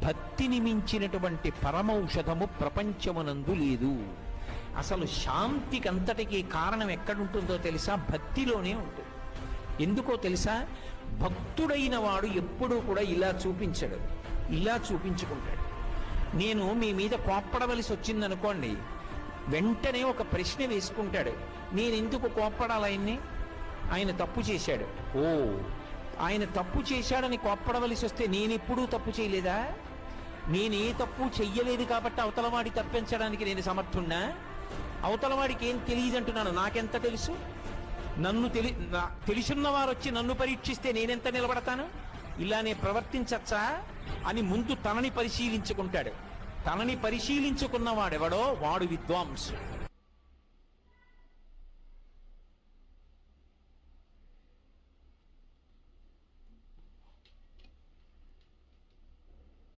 భక్తిని మించినటువంటి పరమౌషధము ప్రపంచమునందు లేదు. అసలు శాంతికంతటికీ కారణం ఎక్కడుంటుందో తెలుసా? భక్తిలోనే ఉంటుంది. ఎందుకో తెలుసా? భక్తుడైన వాడు ఎప్పుడూ కూడా ఇలా చూపించడు, ఇలా చూపించుకుంటాడు. నేను మీ మీద కోప్పడవలసి వచ్చిందనుకోండి, వెంటనే ఒక ప్రశ్న వేసుకుంటాడు, నేను ఎందుకు కోప్పడాలి ఆయన్ని? ఆయన తప్పు చేశాడు. ఓ, ఆయన తప్పు చేశాడని కోప్పడవలసి వస్తే నేనెప్పుడూ తప్పు చేయలేదా? నేనే తప్పు చెయ్యలేదు కాబట్టి అవతలవాడి తప్పించడానికి నేను సమర్థున్నా? అవతలవాడికి ఏం తెలియదంటున్నాను, నాకెంత తెలుసు? నన్ను తెలుసున్నవారు వచ్చి నన్ను పరీక్షిస్తే నేనెంత నిలబడతాను? ఇలానే ప్రవర్తించచ్చా అని ముందు తనని పరిశీలించుకుంటాడు. తనని పరిశీలించుకున్నవాడెవడో వాడు విద్వాంసు.